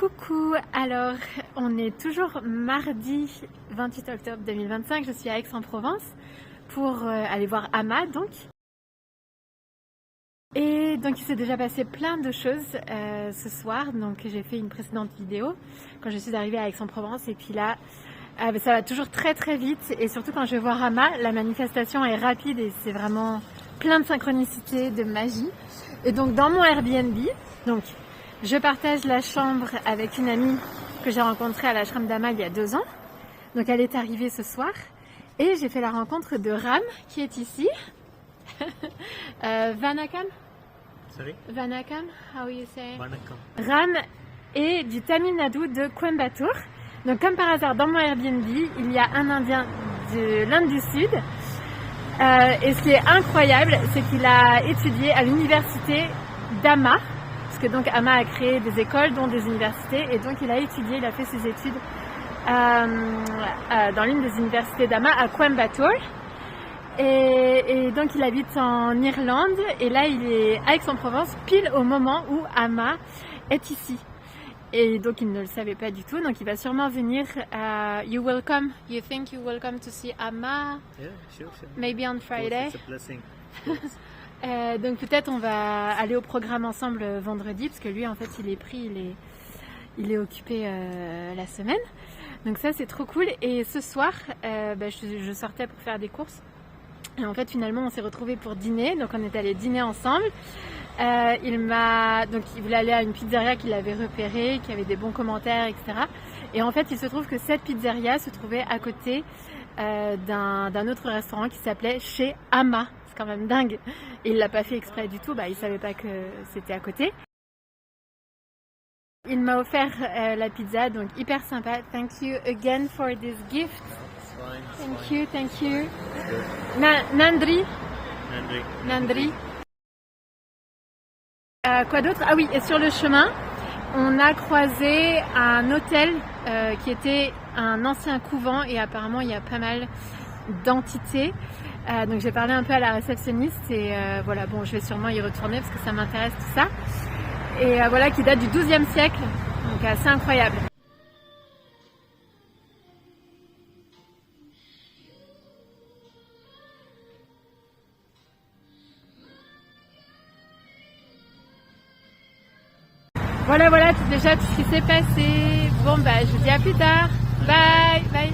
Coucou, alors on est toujours mardi 28 octobre 2025, je suis à Aix-en-Provence pour aller voir Ama donc. Et donc il s'est déjà passé plein de choses ce soir, donc j'ai fait une précédente vidéo quand je suis arrivée à Aix-en-Provence et puis là ça va toujours très très vite et surtout quand je vais voir Ama, la manifestation est rapide et c'est vraiment plein de synchronicité, de magie. Et donc dans mon Airbnb, donc je partage la chambre avec une amie que j'ai rencontrée à l'ashram d'Ama il y a 2 ans. Donc elle est arrivée ce soir et j'ai fait la rencontre de Ram qui est ici. Vanakam? Sorry? Vanakam? How you say? Vanakkam. Ram est du Tamil Nadu de Coimbatore. Donc comme par hasard dans mon Airbnb, il y a un Indien de l'Inde du Sud. Et ce qui est incroyable, c'est qu'il a étudié à l'université d'Ama. Parce que donc Ama a créé des écoles, dont des universités, et donc il a étudié, il a fait ses études dans l'une des universités d'Ama à Coimbatore. Et donc il habite en Irlande, et là il est à Aix-en-Provence, pile au moment où Ama est ici. Et donc il ne le savait pas du tout, donc il va sûrement venir. You think you will come to see Ama? Yeah, sure. Maybe on Friday? It's a blessing. Donc peut-être on va aller au programme ensemble vendredi parce que lui en fait il est pris, il est occupé la semaine. Donc ça c'est trop cool. Et ce soir je sortais pour faire des courses et en fait finalement on s'est retrouvés pour dîner. Donc on est allé dîner ensemble. Il voulait aller à une pizzeria qu'il avait repérée, qui avait des bons commentaires, etc. Et en fait il se trouve que cette pizzeria se trouvait à côté d'un autre restaurant qui s'appelait Chez Ama. C'est quand même dingue. Et il l'a pas fait exprès du tout, il savait pas que c'était à côté. Il m'a offert la pizza, donc hyper sympa. Thank you again for this gift. It's fine. Thank you. Good. Nandri. Nandri. Quoi d'autre? Ah oui, et sur le chemin, on a croisé un hôtel qui était un ancien couvent et apparemment il y a pas mal d'entités. Donc j'ai parlé un peu à la réceptionniste et voilà, bon je vais sûrement y retourner parce que ça m'intéresse tout ça. Et voilà, qui date du XIIe siècle, donc assez incroyable. Voilà, c'est déjà tout ce qui s'est passé. Bon je vous dis à plus tard. Bye.